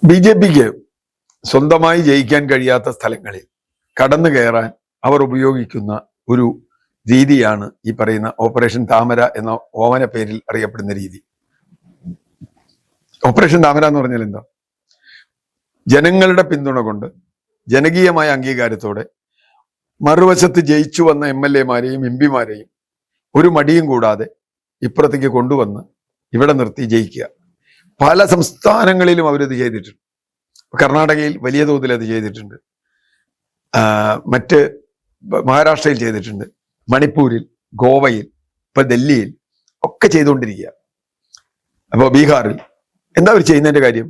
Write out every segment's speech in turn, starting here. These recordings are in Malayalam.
ബി ജെ പിക്ക് സ്വന്തമായി ജയിക്കാൻ കഴിയാത്ത സ്ഥലങ്ങളിൽ കടന്നു കയറാൻ അവർ ഉപയോഗിക്കുന്ന ഒരു രീതിയാണ് ഈ പറയുന്ന ഓപ്പറേഷൻ താമര എന്ന ഓമന പേരിൽ അറിയപ്പെടുന്ന രീതി. ഓപ്പറേഷൻ താമര എന്ന് പറഞ്ഞാൽ എന്താ? ജനങ്ങളുടെ പിന്തുണ കൊണ്ട് ജനകീയമായ അംഗീകാരത്തോടെ മറുവശത്ത് ജയിച്ചു വന്ന MLA-മാരെയും MP-മാരെയും ഒരു മടിയും കൂടാതെ ഇപ്പുറത്തേക്ക് കൊണ്ടുവന്ന് ഇവിടെ നിർത്തി ജയിക്കുക. പല സംസ്ഥാനങ്ങളിലും അവരത് ചെയ്തിട്ടുണ്ട്. കർണാടകയിൽ വലിയ തോതിൽ അത് ചെയ്തിട്ടുണ്ട്, മറ്റ് മഹാരാഷ്ട്രയിൽ ചെയ്തിട്ടുണ്ട്, മണിപ്പൂരിൽ, ഗോവയിൽ, ഇപ്പൊ ഡൽഹിയിൽ ഒക്കെ ചെയ്തുകൊണ്ടിരിക്കുക. അപ്പോൾ ബീഹാറിൽ എന്താ അവർ ചെയ്യുന്നതിന്റെ കാര്യം?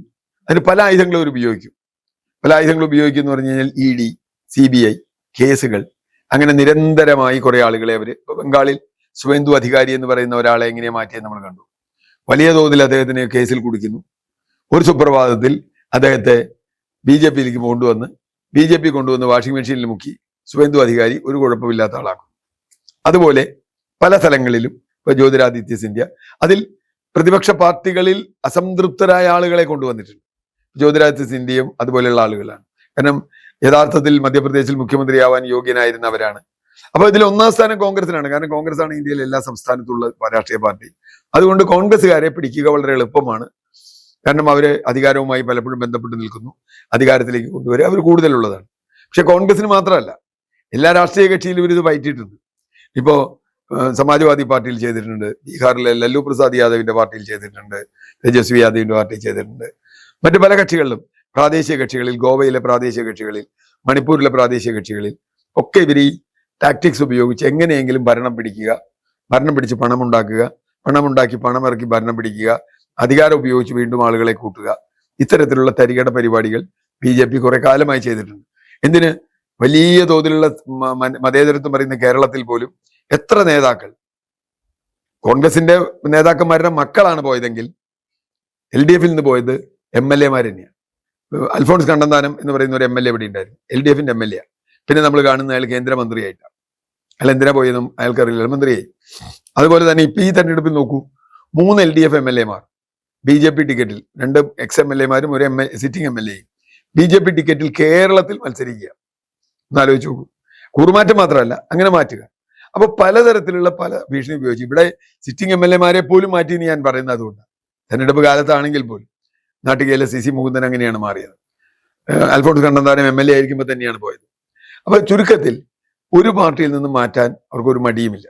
അതിന് പല ആയുധങ്ങളും അവർ ഉപയോഗിക്കും. പല ആയുധങ്ങൾ ഉപയോഗിക്കും എന്ന് പറഞ്ഞു കഴിഞ്ഞാൽ ED, CBI കേസുകൾ, അങ്ങനെ നിരന്തരമായി കുറെ ആളുകളെ അവർ, ബംഗാളിൽ സുവേന്ദു അധികാരി എന്ന് പറയുന്ന ഒരാളെ എങ്ങനെയാ മാറ്റിയെന്ന് നമ്മൾ കണ്ടു. വലിയ തോതിൽ അദ്ദേഹത്തിന് കേസിൽ കുടിക്കുന്നു. ഒരു സുപ്രഭാതത്തിൽ അദ്ദേഹത്തെ BJP-യിലേക്ക് കൊണ്ടുവന്ന് വാഷിംഗ് മെഷീനിൽ മുക്കി സുവേന്ദു അധികാരി ഒരു കുഴപ്പമില്ലാത്ത ആളാക്കും. അതുപോലെ പല സ്ഥലങ്ങളിലും ഇപ്പൊ ജ്യോതിരാദിത്യ സിന്ധ്യ, അതിൽ പ്രതിപക്ഷ പാർട്ടികളിൽ അസംതൃപ്തരായ ആളുകളെ കൊണ്ടുവന്നിട്ടുണ്ട്. ജ്യോതിരാദിത്യ സിന്ധ്യയും അതുപോലെയുള്ള ആളുകളാണ്. കാരണം യഥാർത്ഥത്തിൽ മധ്യപ്രദേശിൽ മുഖ്യമന്ത്രിയാവാൻ യോഗ്യനായിരുന്നവരാണ്. അപ്പൊ ഇതിൽ ഒന്നാം സ്ഥാനം കോൺഗ്രസിനാണ്. കാരണം കോൺഗ്രസ് ആണ് ഇന്ത്യയിലെ എല്ലാ സംസ്ഥാനത്തുള്ള രാഷ്ട്രീയ പാർട്ടി. അതുകൊണ്ട് കോൺഗ്രസ്സുകാരെ പിടിക്കുക വളരെ എളുപ്പമാണ്. കാരണം അവര് അധികാരവുമായി പലപ്പോഴും ബന്ധപ്പെട്ട് നിൽക്കുന്നു, അധികാരത്തിലേക്ക് കൊണ്ടുവരിക അവർ കൂടുതലുള്ളതാണ്. പക്ഷെ കോൺഗ്രസിന് മാത്രമല്ല, എല്ലാ രാഷ്ട്രീയ കക്ഷിയിലും ഇവരിത് പയറ്റിയിട്ടുണ്ട്. ഇപ്പോ സമാജ്വാദി പാർട്ടിയിൽ ചെയ്തിട്ടുണ്ട്, ബീഹാറിലെ ലല്ലു പ്രസാദ് യാദവിന്റെ പാർട്ടിയിൽ ചെയ്തിട്ടുണ്ട്, തേജസ്വി യാദവിന്റെ പാർട്ടിയിൽ ചെയ്തിട്ടുണ്ട്, മറ്റു പല കക്ഷികളിലും, പ്രാദേശിക കക്ഷികളിൽ, ഗോവയിലെ പ്രാദേശിക കക്ഷികളിൽ, മണിപ്പൂരിലെ പ്രാദേശിക കക്ഷികളിൽ ഒക്കെ ഇവർ ഈ ടാക്ടിക്സ് ഉപയോഗിച്ച് എങ്ങനെയെങ്കിലും ഭരണം പിടിക്കുക, ഭരണം പിടിച്ച് പണമുണ്ടാക്കുക, പണമുണ്ടാക്കി പണമിറക്കി ഭരണം പിടിക്കുക, അധികാരം ഉപയോഗിച്ച് വീണ്ടും ആളുകളെ കൂട്ടുക, ഇത്തരത്തിലുള്ള തരികട പരിപാടികൾ BJP കുറെ കാലമായി ചെയ്തിട്ടുണ്ട്. എന്തിന്? വലിയ തോതിലുള്ള മതേതരത്വം പറയുന്ന കേരളത്തിൽ പോലും എത്ര നേതാക്കൾ, കോൺഗ്രസിന്റെ നേതാക്കന്മാരുടെ മക്കളാണ് പോയതെങ്കിൽ LDF-ൽ നിന്ന് പോയത് MLA-മാർ തന്നെയാണ്. അൽഫോൺസ് കണ്ണന്താനം എന്ന് പറയുന്ന ഒരു MLA ഇവിടെ ഉണ്ടായിരുന്നു, LDF-ന്റെ MLA. പിന്നെ നമ്മൾ കാണുന്ന അയാൾ കേന്ദ്രമന്ത്രിയായിട്ടാണ്. അയാൾ എന്തിനാ പോയതും അയാൾക്കറിയില്ല, മന്ത്രിയായി. അതുപോലെ തന്നെ ഇപ്പൊ ഈ തെരഞ്ഞെടുപ്പിൽ നോക്കൂ, 3 LDF MLA-മാർ BJP ടിക്കറ്റിൽ, 2 ex-MLA-മാരും ഒരു സിറ്റിംഗ് MLA-യും BJP ടിക്കറ്റിൽ കേരളത്തിൽ മത്സരിക്കുക. എന്നാലോചിച്ച് നോക്കൂ. കൂറുമാറ്റം മാത്രമല്ല, അങ്ങനെ മാറ്റുക. അപ്പൊ പലതരത്തിലുള്ള പല ഭീഷണി ഉപയോഗിച്ചു. ഇവിടെ സിറ്റിംഗ് MLA-മാരെ പോലും മാറ്റി എന്ന് ഞാൻ പറയുന്നത് അതുകൊണ്ടാണ്. തെരഞ്ഞെടുപ്പ് കാലത്താണെങ്കിൽ പോലും നാട്ടികയിലെ CC മുകുന്ദൻ അങ്ങനെയാണ് മാറിയത്. അൽഫോൺസ് കണ്ണന്താനം MLA ആയിരിക്കുമ്പോൾ തന്നെയാണ് പോയത്. അപ്പൊ ചുരുക്കത്തിൽ ഒരു പാർട്ടിയിൽ നിന്ന് മാറ്റാൻ അവർക്കൊരു മടിയുമില്ല.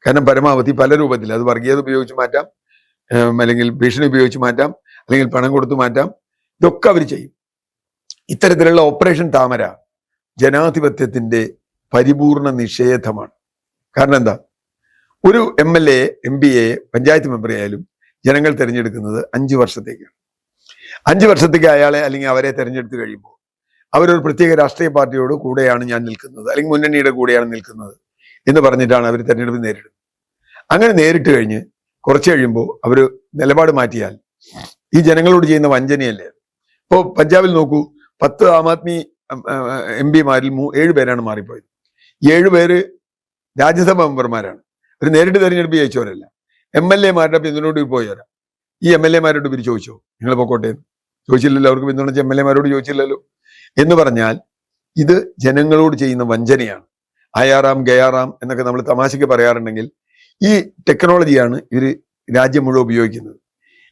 കാരണം പരമാവധി പല രൂപത്തിൽ, അത് വർഗീയത ഉപയോഗിച്ച് മാറ്റാം, അല്ലെങ്കിൽ ഭീഷണി ഉപയോഗിച്ച് മാറ്റാം, അല്ലെങ്കിൽ പണം കൊടുത്തു മാറ്റാം, ഇതൊക്കെ അവർ ചെയ്യും. ഇത്തരത്തിലുള്ള ഓപ്പറേഷൻ താമര ജനാധിപത്യത്തിന്റെ പരിപൂർണ നിഷേധമാണ്. കാരണം എന്താ? ഒരു MLA, MPയെ, പഞ്ചായത്ത് മെമ്പറെ ആയാലും ജനങ്ങൾ തിരഞ്ഞെടുക്കുന്നത് 5 വർഷത്തേക്കാണ്. 5 വർഷത്തേക്ക് അയാളെ അല്ലെങ്കിൽ അവരെ തിരഞ്ഞെടുത്ത് കഴിയുമ്പോൾ അവരൊരു പ്രത്യേക രാഷ്ട്രീയ പാർട്ടിയോട് കൂടെയാണ് ഞാൻ നിൽക്കുന്നത്, അല്ലെങ്കിൽ മുന്നണിയുടെ കൂടെയാണ് നിൽക്കുന്നത് എന്ന് പറഞ്ഞിട്ടാണ് അവർ തെരഞ്ഞെടുപ്പ് നേരിടുന്നത്. അങ്ങനെ നേരിട്ട് കഴിഞ്ഞ് കുറച്ച് കഴിയുമ്പോൾ അവർ നിലപാട് മാറ്റിയാൽ ഈ ജനങ്ങളോട് ചെയ്യുന്ന വഞ്ചനയല്ലേ. ഇപ്പോൾ പഞ്ചാബിൽ നോക്കൂ, 10 ആം ആദ്മി MP-മാരിൽ 7 പേരാണ് മാറിപ്പോയത്. 7 പേര് രാജ്യസഭാ മെമ്പർമാരാണ്. ഒരു നേരിട്ട് തെരഞ്ഞെടുപ്പ് ജയിച്ചവരല്ല, MLA-മാരുടെ പിന്തുണയോട് പോയവരാ. ഈ MLA-മാരോട് ഇവർ ചോദിച്ചോ നിങ്ങൾ പൊക്കോട്ടെ? ചോദിച്ചില്ലല്ലോ. അവർക്ക് പിന്തുണച്ച MLA-മാരോട് ചോദിച്ചില്ലല്ലോ. എന്ന് പറഞ്ഞാൽ ഇത് ജനങ്ങളോട് ചെയ്യുന്ന വഞ്ചനയാണ്. ആയാറാം ഗയാറാം എന്നൊക്കെ നമ്മൾ തമാശയ്ക്ക് പറയാറുണ്ടെങ്കിൽ ഈ ടെക്നോളജിയാണ് ഇവർ രാജ്യം മുഴുവൻ ഉപയോഗിക്കുന്നത്.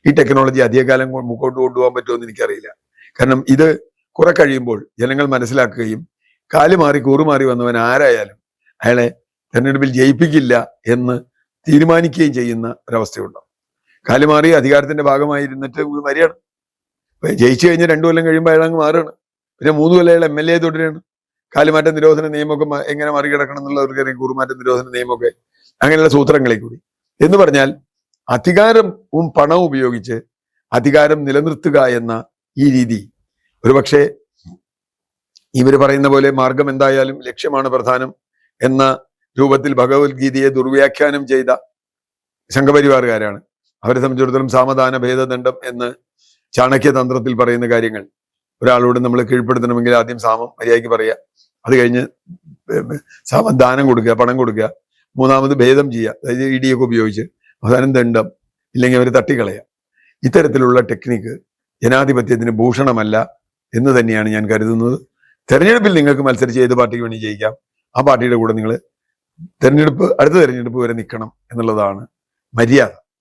ഈ ടെക്നോളജി അധികകാലം മുമ്പോട്ട് കൊണ്ടുപോകാൻ പറ്റുമെന്ന് എനിക്കറിയില്ല. കാരണം ഇത് കുറെ കഴിയുമ്പോൾ ജനങ്ങൾ മനസ്സിലാക്കുകയും കാലുമാറി കൂറുമാറി വന്നവൻ ആരായാലും അയാളെ തെരഞ്ഞെടുപ്പിൽ ജയിപ്പിക്കില്ല എന്ന് തീരുമാനിക്കുകയും ചെയ്യുന്ന ഒരവസ്ഥയുണ്ടാവും. കാലുമാറി അധികാരത്തിന്റെ ഭാഗമായിരുന്നിട്ട് വരികയാണ്. ജയിച്ചു കഴിഞ്ഞ് 2 കൊല്ലം കഴിയുമ്പോൾ അയാൾ അങ്ങ് മാറുകയാണ്. പിന്നെ 3 കൊല്ലം അയാൾ MLA തുടരുകയാണ്. കാലുമാറ്റ നിരോധന നിയമമൊക്കെ എങ്ങനെ മറികടക്കണം എന്നുള്ളവർക്കറിയാം, കൂറുമാറ്റ നിരോധന നിയമമൊക്കെ, അങ്ങനെയുള്ള സൂത്രങ്ങളിൽ കൂടി. എന്ന് പറഞ്ഞാൽ അധികാരവും പണവും ഉപയോഗിച്ച് അധികാരം നിലനിർത്തുക എന്ന ഈ രീതി, ഒരുപക്ഷെ ഇവർ പറയുന്ന പോലെ മാർഗം എന്തായാലും ലക്ഷ്യമാണ് പ്രധാനം എന്ന രൂപത്തിൽ ഭഗവത്ഗീതയെ ദുർവ്യാഖ്യാനം ചെയ്ത സംഘപരിവാറുകാരാണ്. അവരെ സംബന്ധിച്ചിടത്തോളം സാമധാന ഭേദദണ്ഡം എന്ന് ചാണക്യതന്ത്രത്തിൽ പറയുന്ന കാര്യങ്ങൾ, ഒരാളോട് നമ്മൾ കീഴ്പ്പെടുത്തണമെങ്കിൽ ആദ്യം സാമം മര്യാദയ്ക്ക് പറയുക, അത് കഴിഞ്ഞ് ദാനം കൊടുക്കുക, പണം കൊടുക്കുക, 3ാമത് ഭേദം ചെയ്യുക, അതായത് ED ഒക്കെ ഉപയോഗിച്ച്, അവസാനം ദണ്ഡം, ഇല്ലെങ്കിൽ അവർ തട്ടിക്കളയുക. ഇത്തരത്തിലുള്ള ടെക്നിക്ക് ജനാധിപത്യത്തിന് ഭൂഷണമല്ല എന്ന് തന്നെയാണ് ഞാൻ കരുതുന്നത്. തെരഞ്ഞെടുപ്പിൽ നിങ്ങൾക്ക് മത്സരിച്ച് ഏത് പാർട്ടിക്ക് വേണ്ടി ജയിക്കാം, ആ പാർട്ടിയുടെ കൂടെ നിങ്ങൾ അടുത്ത തെരഞ്ഞെടുപ്പ് വരെ നിൽക്കണം എന്നുള്ളതാണ് മര്യാദ.